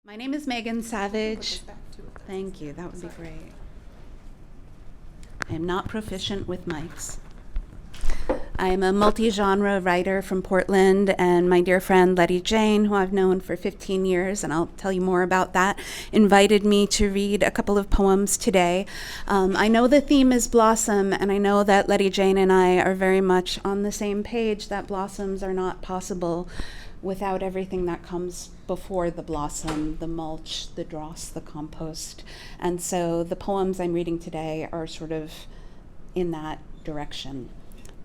My name is Megan Savage. Thank you, that would be great. I am not proficient with mics. I am a multi-genre writer from Portland, and my dear friend Lettie Jane, who I've known for 15 years, and I'll tell you more about that, invited me to read a couple of poems today. I know the theme is blossom, and I know that Lettie Jane and I are very much on the same page that blossoms are not possible without everything that comes before the blossom, the mulch, the dross, the compost. And so the poems I'm reading today are sort of in that direction.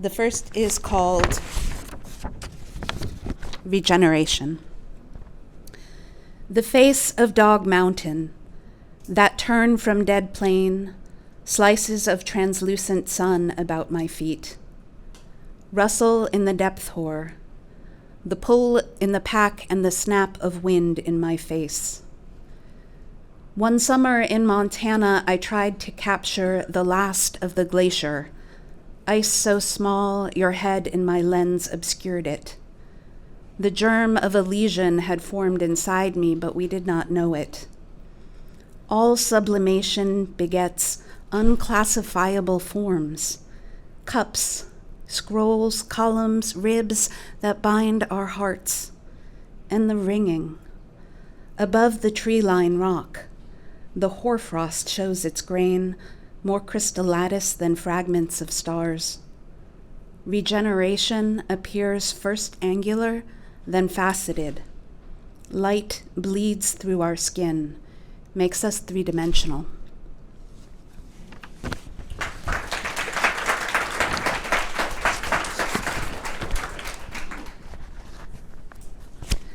The first is called Regeneration. The face of Dog Mountain, that turn from dead plain, slices of translucent sun about my feet. Rustle in the depth hoar, the pull in the pack and the snap of wind in my face. One summer in Montana, I tried to capture the last of the glacier. Ice so small, your head in my lens obscured it. The germ of a lesion had formed inside me, but we did not know it. All sublimation begets unclassifiable forms, cups, scrolls, columns, ribs that bind our hearts, and the ringing. Above the tree-line rock, the hoarfrost shows its grain, more crystallattice than fragments of stars. Regeneration appears first angular, then faceted. Light bleeds through our skin, makes us three-dimensional.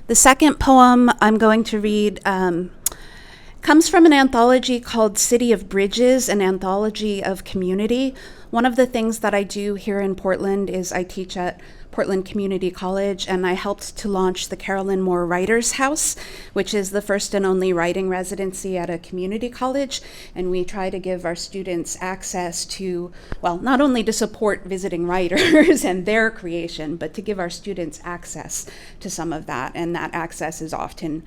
The second poem I'm going to read comes from an anthology called City of Bridges, an anthology of community. One of the things that I do here in Portland is I teach at Portland Community College, and I helped to launch the Carolyn Moore Writers House, which is the first and only writing residency at a community college. And we try to give our students access to, well, not only to support visiting writers and their creation, but to give our students access to some of that. And that access is often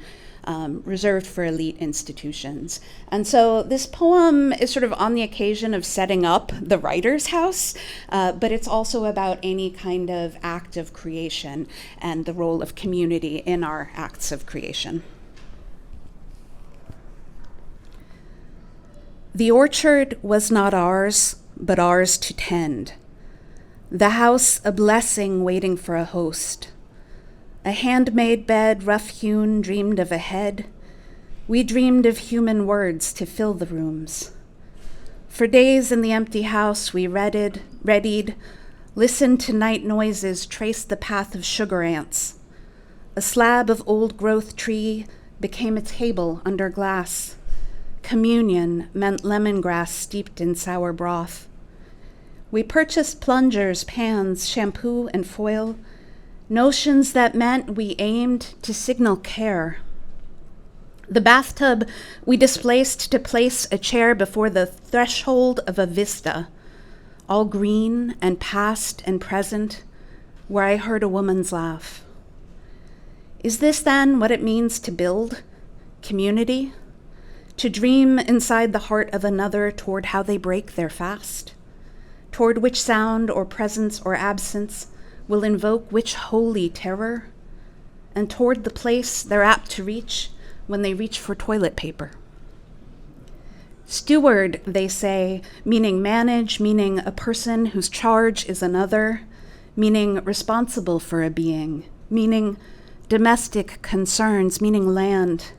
reserved for elite institutions. And so this poem is sort of on the occasion of setting up the writer's house, but it's also about any kind of act of creation and the role of community in our acts of creation. The orchard was not ours, but ours to tend. The house a blessing waiting for a host. A handmade bed, rough-hewn, dreamed of a head. We dreamed of human words to fill the rooms. For days in the empty house, we readied, listened to night noises, traced the path of sugar ants. A slab of old-growth tree became a table under glass. Communion meant lemongrass steeped in sour broth. We purchased plungers, pans, shampoo, and foil, notions that meant we aimed to signal care. The bathtub we displaced to place a chair before the threshold of a vista, all green and past and present, where I heard a woman's laugh. Is this then what it means to build community? To dream inside the heart of another toward how they break their fast? Toward which sound or presence or absence will invoke which holy terror, and toward the place they're apt to reach when they reach for toilet paper. Steward, they say, meaning manage, meaning a person whose charge is another, meaning responsible for a being, meaning domestic concerns, meaning land.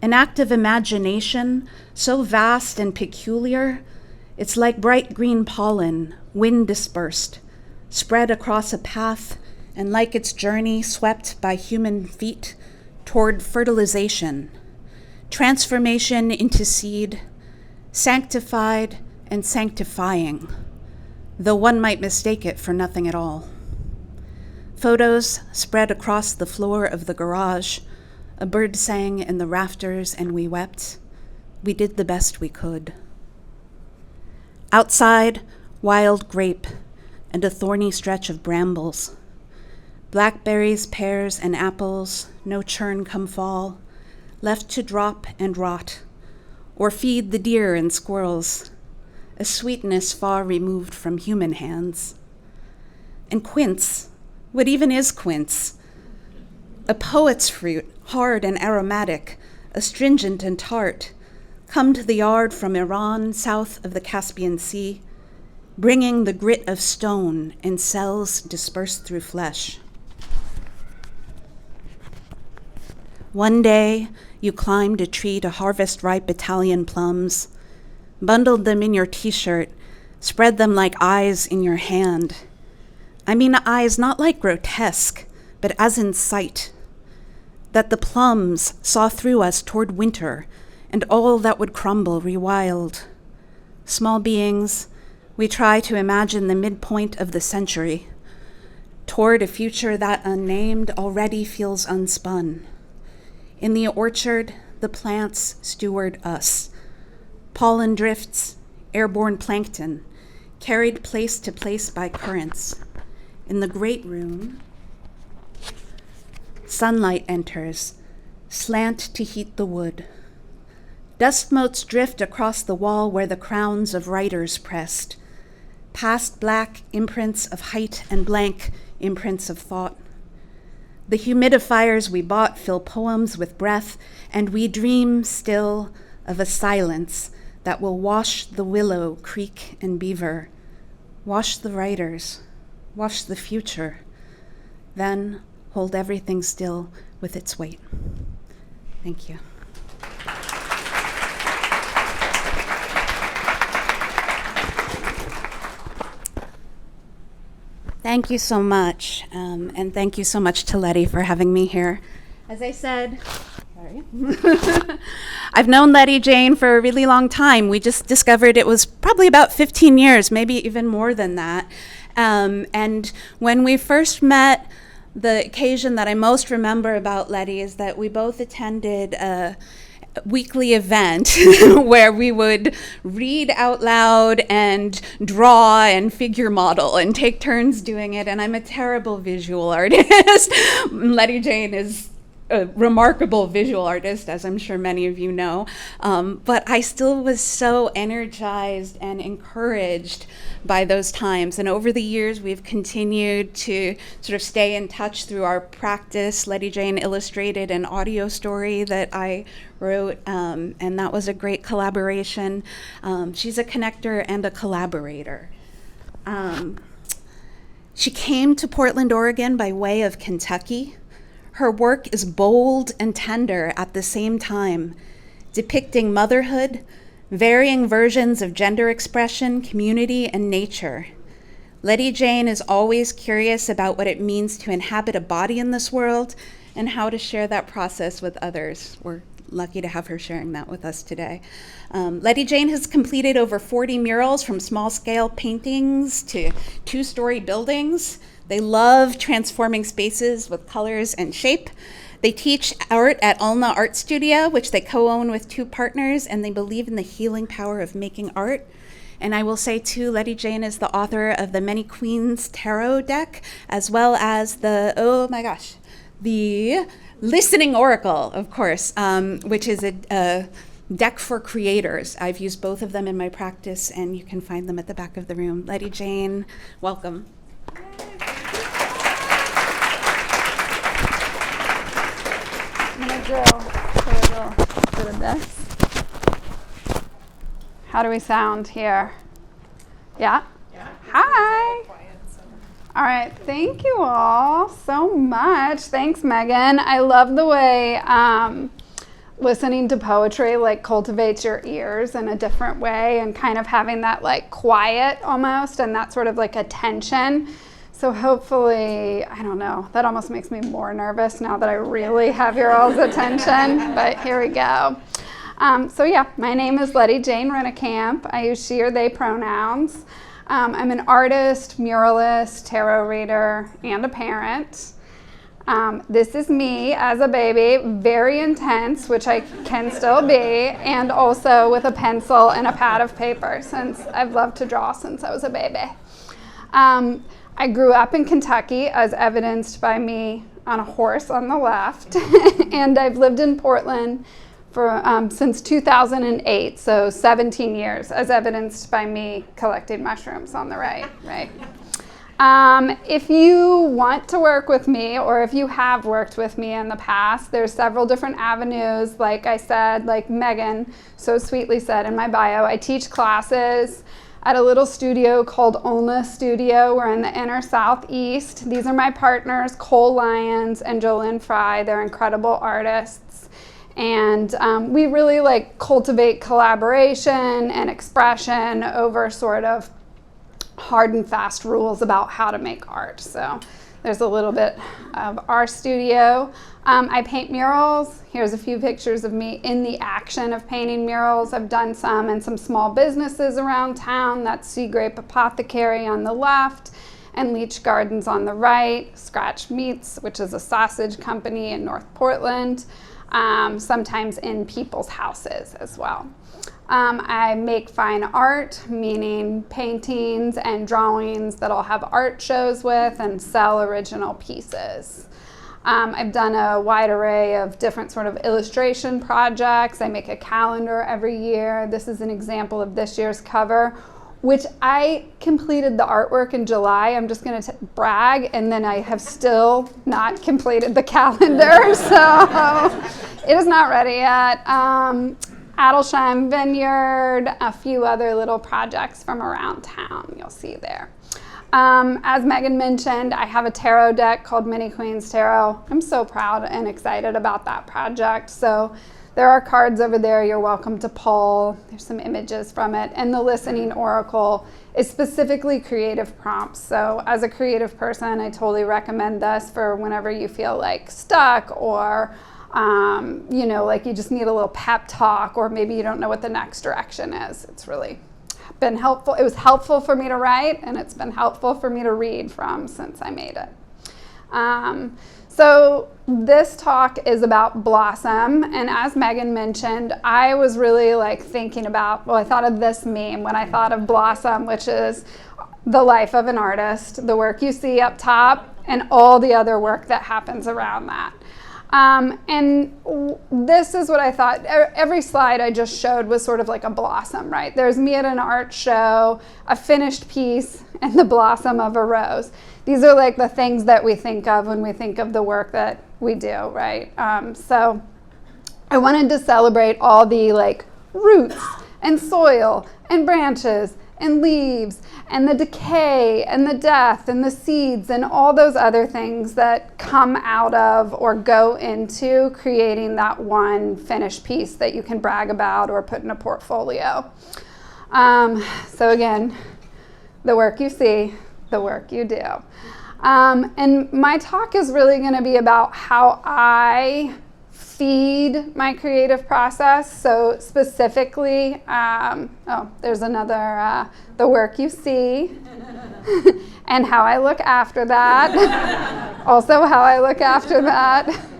An act of imagination so vast and peculiar, it's like bright green pollen, wind dispersed, spread across a path, and like its journey swept by human feet toward fertilization, transformation into seed, sanctified and sanctifying, though one might mistake it for nothing at all. Photos spread across the floor of the garage. A bird sang in the rafters and we wept. We did the best we could. Outside, wild grape and a thorny stretch of brambles. Blackberries, pears, and apples, no churn come fall. left to drop and rot, or feed the deer and squirrels, a sweetness far removed from human hands. And quince, what even is quince? A poet's fruit, hard and aromatic, astringent and tart, come to the yard from Iran, south of the Caspian Sea, bringing the grit of stone in cells dispersed through flesh. One day, you climbed a tree to harvest ripe Italian plums, bundled them in your t-shirt, spread them like eyes in your hand. I mean eyes not like grotesque, but as in sight, that the plums saw through us toward winter and all that would crumble rewild. Small beings, we try to imagine the midpoint of the century, toward a future that unnamed already feels unspun. In the orchard, the plants steward us. Pollen drifts, airborne plankton, carried place to place by currents. In the great room, sunlight enters, slant to heat the wood. Dust motes drift across the wall where the crowns of writers pressed, past black imprints of height and blank imprints of thought. The humidifiers we bought fill poems with breath, and we dream still of a silence that will wash the willow, creek, and beaver, wash the writers, wash the future, then hold everything still with its weight. Thank you. Thank you so much, and thank you so much to Lettie for having me here. As I said, sorry, I've known Lettie Jane for a really long time. We just discovered it was probably about 15 years, maybe even more than that. And when we first met, the occasion that I most remember about Lettie is that we both attended a weekly event where we would read out loud and draw and figure model and take turns doing it. And I'm a terrible visual artist. Lettie Jane is a remarkable visual artist, as I'm sure many of you know. But I still was so energized and encouraged by those times. And over the years, we've continued to sort of stay in touch through our practice. Lettie Jane illustrated an audio story that I wrote, and that was a great collaboration. She's a connector and a collaborator. She came to Portland, Oregon by way of Kentucky. Her work is bold and tender at the same time, depicting motherhood, varying versions of gender expression, community, and nature. Lettie Jane is always curious about what it means to inhabit a body in this world and how to share that process with others. We're lucky to have her sharing that with us today. Lettie Jane has completed over 40 murals, from small-scale paintings to two-story buildings. They love transforming spaces with colors and shape. They teach art at Ulna Art Studio, which they co-own with two partners, and they believe in the healing power of making art. And I will say, too, Lettie Jane is the author of the Many Queens Tarot deck, as well as the Listening Oracle, of course, which is a deck for creators. I've used both of them in my practice, and you can find them at the back of the room. Lettie Jane, welcome. I'm going to do a little bit of this. How do we sound here? Yeah? Yeah. Hi. Quiet, so. All right. Thank you all so much. Thanks, Megan. I love the way listening to poetry cultivates your ears in a different way, and kind of having that quiet almost, and that sort of attention. So hopefully, I don't know, that almost makes me more nervous now that I really have your all's attention, but here we go. My name is Lettie Jane Rennekamp. I use she or they pronouns. I'm an artist, muralist, tarot reader, and a parent. This is me as a baby, very intense, which I can still be, and also with a pencil and a pad of paper, since I've loved to draw since I was a baby. I grew up in Kentucky, as evidenced by me on a horse on the left, and I've lived in Portland for since 2008, so 17 years, as evidenced by me collecting mushrooms on the right. If you want to work with me, or if you have worked with me in the past, there's several different avenues. Like I said, like Megan so sweetly said in my bio, I teach classes at a little studio called Olna Studio. We're in the inner southeast. These are my partners, Cole Lyons and Jolynn Fry. They're incredible artists. And we really like cultivate collaboration and expression over sort of hard and fast rules about how to make art. So there's a little bit of our studio. I paint murals. Here's a few pictures of me in the action of painting murals. I've done some in some small businesses around town. That's Sea Grape Apothecary on the left and Leach Gardens on the right. Scratch Meats, which is a sausage company in North Portland. Sometimes in people's houses as well. I make fine art, meaning paintings and drawings that I'll have art shows with and sell original pieces. I've done a wide array of different sort of illustration projects. I make a calendar every year. This is an example of this year's cover, which I completed the artwork in July. I'm just going to brag, and then I have still not completed the calendar, so it is not ready yet. Adelsheim Vineyard, a few other little projects from around town you'll see there. As Megan mentioned, I have a tarot deck called Mini Queens Tarot. I'm so proud and excited about that project. So there are cards over there you're welcome to pull. There's some images from it. And the listening oracle is specifically creative prompts. So as a creative person, I totally recommend this for whenever you feel like stuck, or like you just need a little pep talk, or maybe you don't know what the next direction is. It's really been helpful. It was helpful for me to write, and it's been helpful for me to read from since I made it. So this talk is about Blossom, and as Megan mentioned, I was really thinking about, I thought of this meme when I thought of Blossom, which is the life of an artist, the work you see up top, and all the other work that happens around that. And this is what I thought. Every slide I just showed was sort of like a blossom, right? There's me at an art show, a finished piece, and the blossom of a rose. These are like the things that we think of when we think of the work that we do, right? So I wanted to celebrate all the roots and soil and branches and leaves and the decay and the death and the seeds and all those other things that come out of or go into creating that one finished piece that you can brag about or put in a portfolio. So again, the work you see, the work you do. And my talk is really going to be about how I feed my creative process. So specifically, there's another, the work you see and how I look after that. Also how I look after that.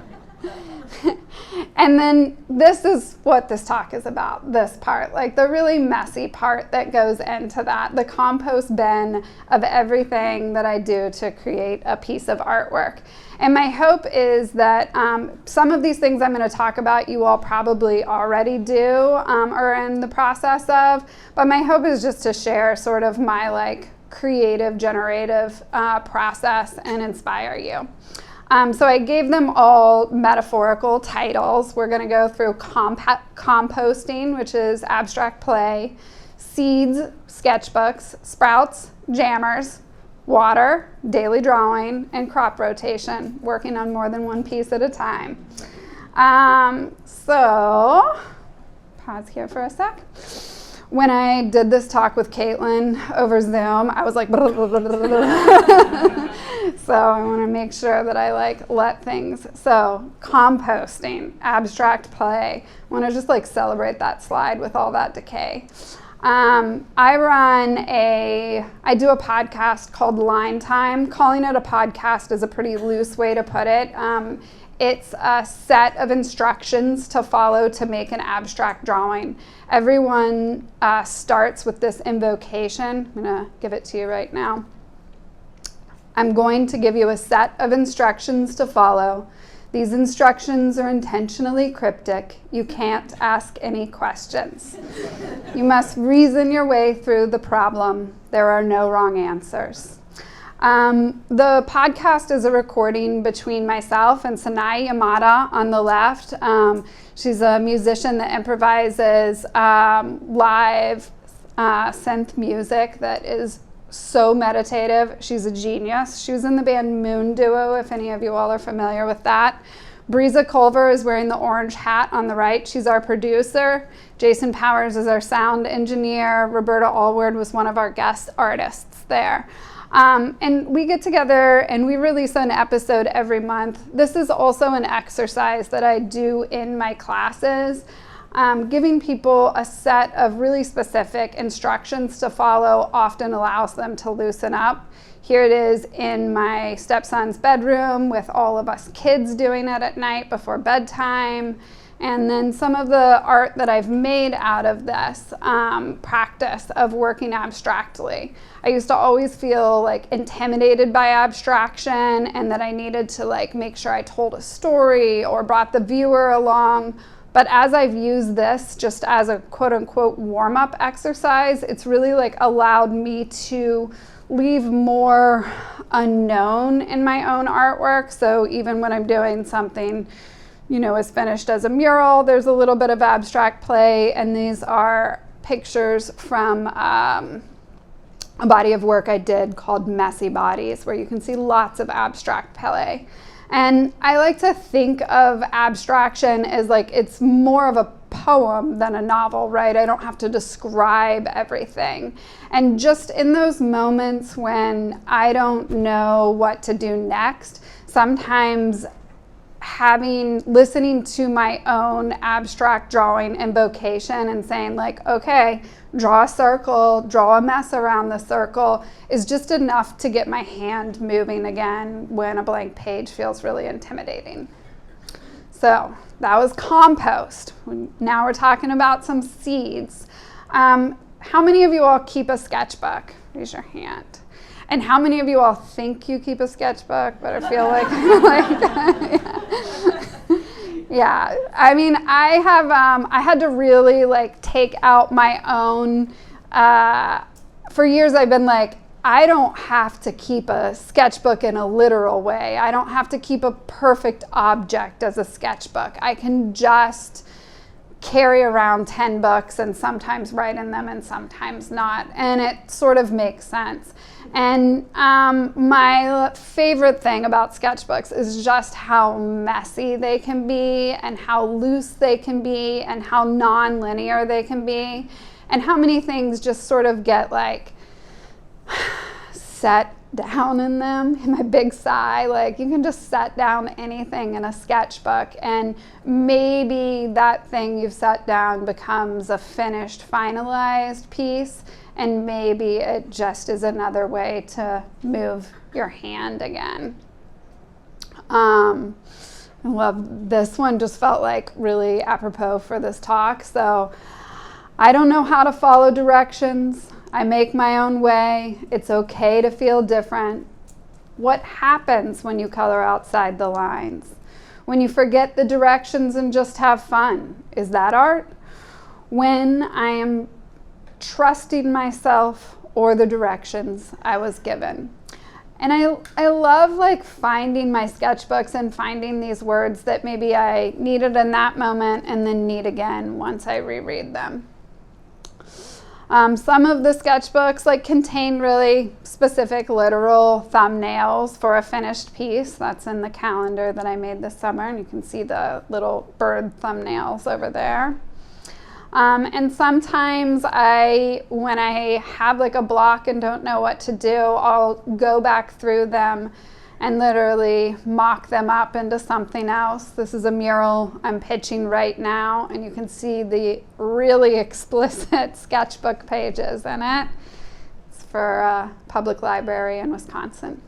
And then this is what this talk is about, this part, the really messy part that goes into that, the compost bin of everything that I do to create a piece of artwork. And my hope is that some of these things I'm going to talk about you all probably already do or in the process of, but my hope is just to share sort of my creative, generative process and inspire you. So I gave them all metaphorical titles. We're going to go through composting, which is abstract play, seeds, sketchbooks, sprouts, jammers, water, daily drawing, and crop rotation, working on more than one piece at a time. So, pause here for a sec. When I did this talk with Caitlin over Zoom, I was like, blah, blah, blah, blah, blah. So I want to make sure that I let things. So composting, abstract play. I want to just celebrate that slide with all that decay. I do a podcast called Line Time. Calling it a podcast is a pretty loose way to put it. It's a set of instructions to follow to make an abstract drawing. Everyone starts with this invocation. I'm going to give it to you right now. I'm going to give you a set of instructions to follow. These instructions are intentionally cryptic. You can't ask any questions. You must reason your way through the problem. There are no wrong answers. The podcast is a recording between myself and Sanai Yamada on the left. She's a musician that improvises live synth music that is so meditative. She's a genius. She was in the band Moon Duo, if any of you all are familiar with that. Breeza Culver is wearing the orange hat on the right. She's our producer. Jason Powers is our sound engineer. Roberta Allward was one of our guest artists there. And we get together and we release an episode every month. This is also an exercise that I do in my classes. Giving people a set of really specific instructions to follow often allows them to loosen up. Here it is in my stepson's bedroom with all of us kids doing it at night before bedtime. And then some of the art that I've made out of this practice of working abstractly. I used to always feel like intimidated by abstraction and that I needed to like make sure I told a story or brought the viewer along. But as I've used this just as a quote unquote warm-up exercise, it's really like allowed me to leave more unknown in my own artwork. So even when I'm doing something, you know, is finished as a mural, there's a little bit of abstract play. And these are pictures from a body of work I did called Messy Bodies, where you can see lots of abstract play. And I like to think of abstraction as like it's more of a poem than a novel, right? I don't have to describe everything. And just in those moments when I don't know what to do next, sometimes listening to my own abstract drawing invocation and saying like, okay, draw a circle, draw a mess around the circle is just enough to get my hand moving again when a blank page feels really intimidating. So that was compost. Now we're talking about some seeds. How many of you all keep a sketchbook? Raise your hand. And how many of you all think you keep a sketchbook, but I feel like, yeah. I mean, I had to really like take out my own, for years I've been like, I don't have to keep a sketchbook in a literal way. I don't have to keep a perfect object as a sketchbook. I can just carry around 10 books and sometimes write in them and sometimes not. And it sort of makes sense. And my favorite thing about sketchbooks is just how messy they can be and how loose they can be and how non-linear they can be and how many things just sort of get like set down in them. In my big sigh, like you can just set down anything in a sketchbook and maybe that thing you've set down becomes a finished, finalized piece. And maybe it just is another way to move your hand again. I love this one, just felt like really apropos for this talk. So I don't know how to follow directions. I make my own way. It's okay to feel different. What happens when you color outside the lines? When you forget the directions and just have fun? Is that art? When I am trusting myself or the directions I was given. And I love like finding my sketchbooks and finding these words that maybe I needed in that moment and then need again once I reread them. Some of the sketchbooks like contain really specific literal thumbnails for a finished piece. That's in the calendar that I made this summer, and you can see the little bird thumbnails over there. And sometimes when I have like a block and don't know what to do, I'll go back through them and literally mock them up into something else. This is a mural I'm pitching right now, and you can see the really explicit sketchbook pages in it. It's for a public library in Wisconsin.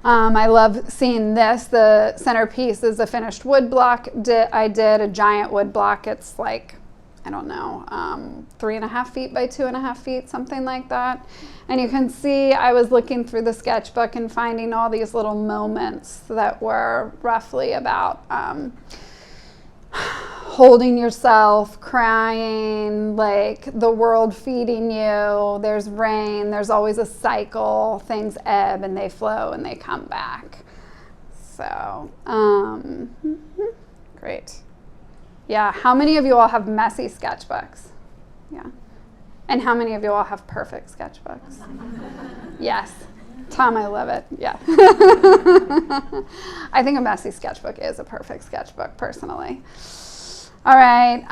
I love seeing this. The centerpiece is a finished wood block. I did a giant wood block. It's like, I don't know, 3.5 feet by 2.5 feet, something like that. And you can see I was looking through the sketchbook and finding all these little moments that were roughly about holding yourself, crying, like the world feeding you, there's rain, there's always a cycle, things ebb and they flow and they come back. So, great. Yeah, how many of you all have messy sketchbooks? Yeah. And how many of you all have perfect sketchbooks? Yes. Tom, I love it. Yeah. I think a messy sketchbook is a perfect sketchbook, personally. All right.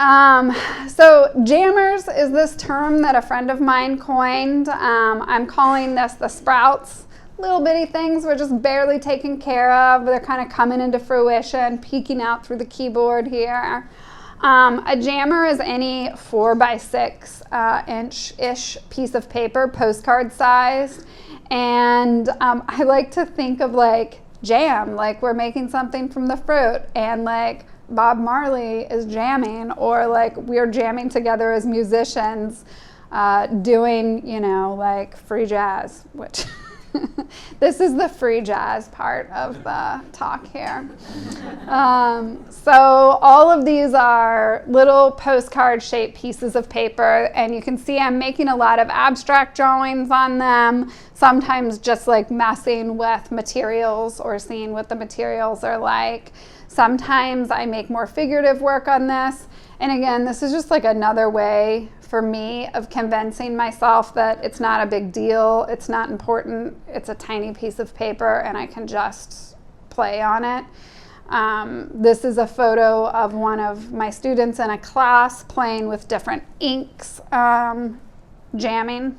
So jammers is this term that a friend of mine coined. I'm calling this the sprouts. Little bitty things we're just barely taken care of. They're kind of coming into fruition, peeking out through the keyboard here. A jammer is any 4x6 inch-ish piece of paper, postcard sized. And I like to think of like jam, like we're making something from the fruit, and like Bob Marley is jamming, or like we're jamming together as musicians doing, you know, like free jazz, which this is the free jazz part of the talk here. So all of these are little postcard shaped pieces of paper, and you can see I'm making a lot of abstract drawings on them, sometimes just like messing with materials or seeing what the materials are like. Sometimes I make more figurative work on this. And again, this is just like another way for me of convincing myself that it's not a big deal, it's not important, it's a tiny piece of paper and I can just play on it. This is a photo of one of my students in a class playing with different inks, jamming.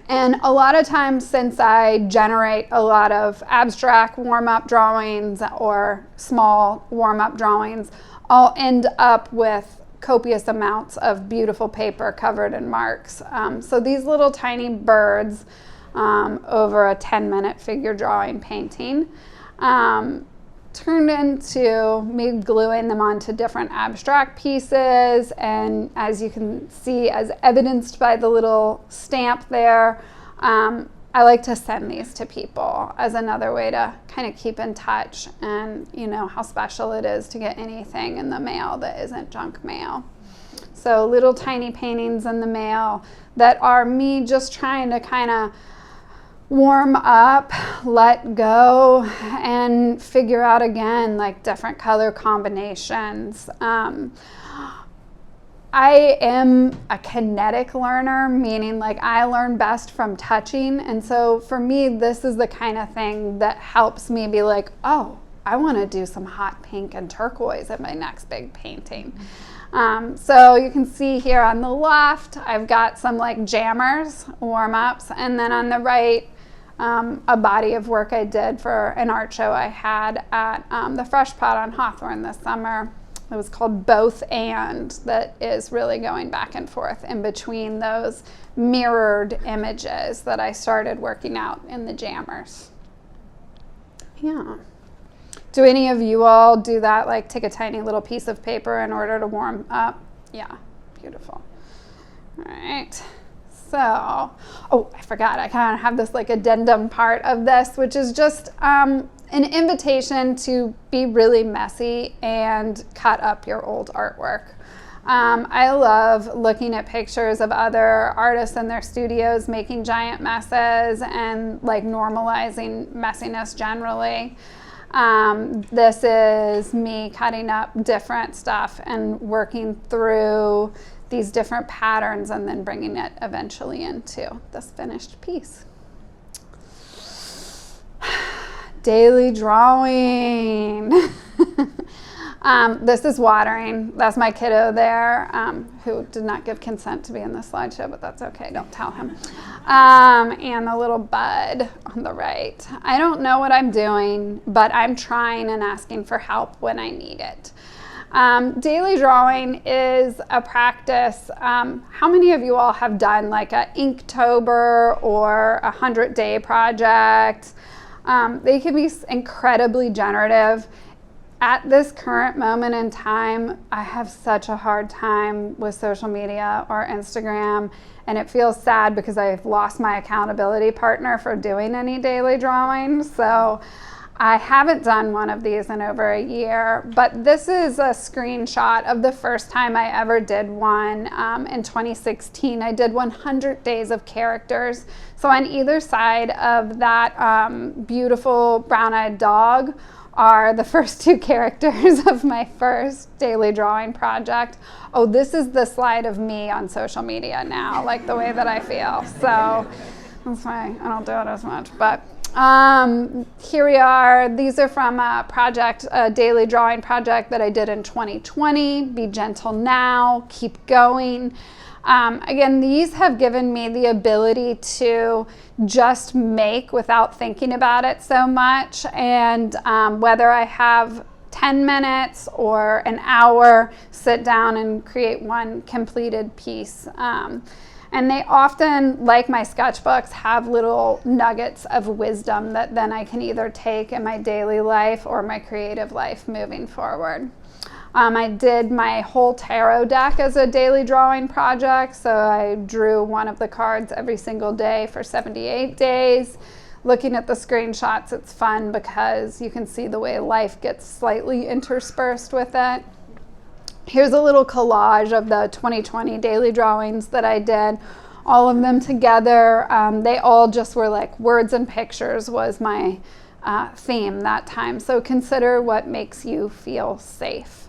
And a lot of times, since I generate a lot of abstract warm-up drawings or small warm-up drawings, I'll end up with copious amounts of beautiful paper covered in marks. So these little tiny birds over a 10-minute figure drawing painting turned into me gluing them onto different abstract pieces, and as you can see, as evidenced by the little stamp there, I like to send these to people as another way to kind of keep in touch, and you know how special it is to get anything in the mail that isn't junk mail. So little tiny paintings in the mail that are me just trying to kind of warm up, let go, and figure out again like different color combinations. I am a kinetic learner, meaning like I learn best from touching, and so for me this is the kind of thing that helps me be like, oh, I want to do some hot pink and turquoise in my next big painting. So you can see here on the left I've got some like jammers, warm-ups, and then on the right a body of work I did for an art show I had at the Fresh Pot on Hawthorne this summer. It was called Both And, that is really going back and forth in between those mirrored images that I started working out in the jammers. Yeah. Do any of you all do that, like take a tiny little piece of paper in order to warm up? Yeah, beautiful. All right. So, oh, I forgot, I kind of have this like addendum part of this, which is just an invitation to be really messy and cut up your old artwork. I love looking at pictures of other artists in their studios making giant messes and like normalizing messiness generally. This is me cutting up different stuff and working through these different patterns and then bringing it eventually into this finished piece. Daily drawing. This is watering. That's my kiddo there, who did not give consent to be in this slideshow, but that's okay, don't tell him. And the little bud on the right. I don't know what I'm doing, but I'm trying and asking for help when I need it. Daily drawing is a practice. How many of you all have done like a Inktober or a 100-day project? They can be incredibly generative. at this current moment in time, I have such a hard time with social media or Instagram, and it feels sad because I've lost my accountability partner for doing any daily drawings. So I haven't done one of these in over a year, but this is a screenshot of the first time I ever did one in 2016. I did 100 days of characters. So on either side of that beautiful brown-eyed dog are the first two characters of my first daily drawing project. Oh, this is the slide of me on social media now, like the way that I feel. So that's why I don't do it as much, but here we are. These are from a daily drawing project that I did in 2020. Be gentle now, keep going. Again, these have given me the ability to just make without thinking about it so much. And whether I have 10 minutes or an hour, sit down and create one completed piece. And they often, like my sketchbooks, have little nuggets of wisdom that then I can either take in my daily life or my creative life moving forward. I did my whole tarot deck as a daily drawing project. So I drew one of the cards every single day for 78 days. Looking at the screenshots, it's fun because you can see the way life gets slightly interspersed with it. Here's a little collage of the 2020 daily drawings that I did, all of them together. They all just were like words and pictures was my theme that time. So consider what makes you feel safe.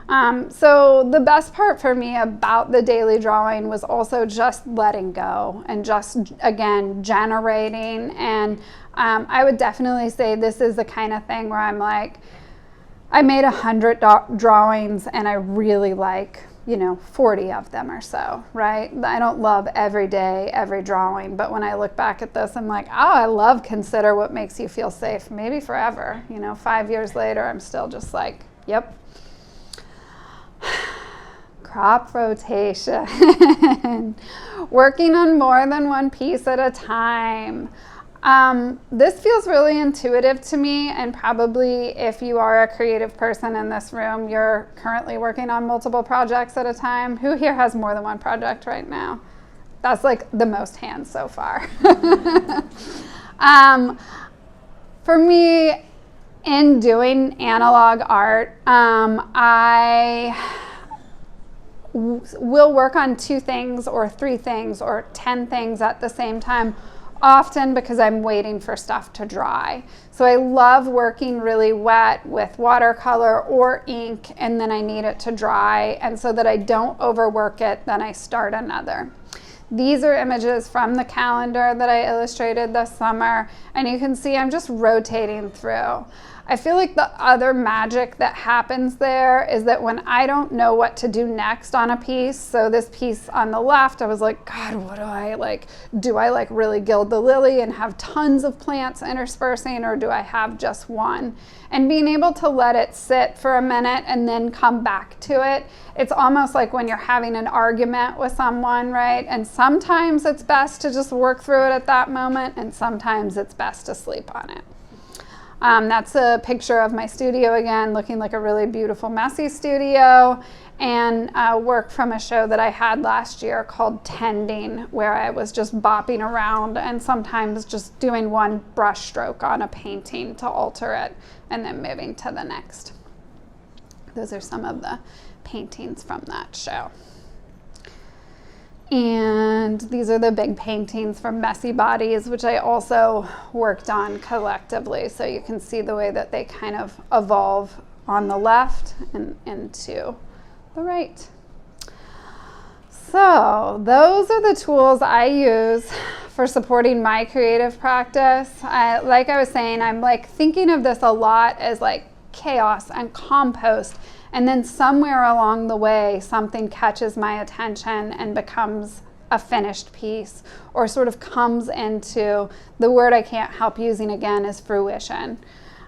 So the best part for me about the daily drawing was also just letting go and just, again, generating. And I would definitely say this is the kind of thing where I'm like, I made 100 drawings and I really like, 40 of them or so, right? I don't love every day, every drawing, but when I look back at this, I'm like, oh, I love consider what makes you feel safe, maybe forever. 5 years later, I'm still just like, yep. Crop rotation, working on more than one piece at a time. This feels really intuitive to me, and probably if you are a creative person in this room, you're currently working on multiple projects at a time. Who here has more than one project right now? That's like the most hands so far. For me, in doing analog art, I will work on 2 things or 3 things or 10 things at the same time, often because I'm waiting for stuff to dry. So I love working really wet with watercolor or ink, and then I need it to dry, and so that I don't overwork it, then I start another. These are images from the calendar that I illustrated this summer, and you can see I'm just rotating through. I feel like the other magic that happens there is that when I don't know what to do next on a piece, so this piece on the left, I was like, God, what do I like? Do I like really gild the lily and have tons of plants interspersing, or do I have just one? And being able to let it sit for a minute and then come back to it, it's almost like when you're having an argument with someone, right? And sometimes it's best to just work through it at that moment, and sometimes it's best to sleep on it. That's a picture of my studio again, looking like a really beautiful, messy studio, and work from a show that I had last year called Tending, where I was just bopping around and sometimes just doing one brush stroke on a painting to alter it and then moving to the next. Those are some of the paintings from that show. And these are the big paintings from Messy Bodies, which I also worked on collectively. So you can see the way that they kind of evolve on the left and into the right. So those are the tools I use for supporting my creative practice. Like I was saying, I'm like thinking of this a lot as like chaos and compost. And then somewhere along the way, something catches my attention and becomes a finished piece, or sort of comes into, the word I can't help using again is fruition.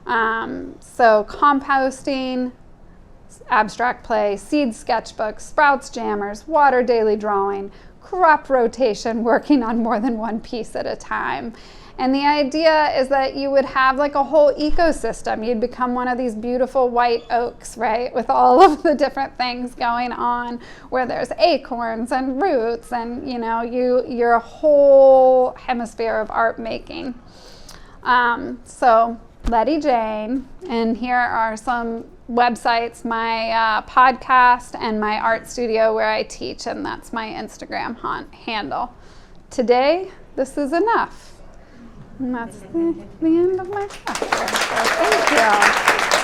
So composting, abstract play, seed sketchbooks, sprouts jammers, water daily drawing, crop rotation, working on more than one piece at a time. And the idea is that you would have like a whole ecosystem. You'd become one of these beautiful white oaks, right? With all of the different things going on, where there's acorns and roots and, you know, you're a whole hemisphere of art making. So Lettie Jane, and here are some websites, my podcast and my art studio where I teach, and that's my Instagram handle. Today, this is enough. And that's the end of my chapter. So thank you.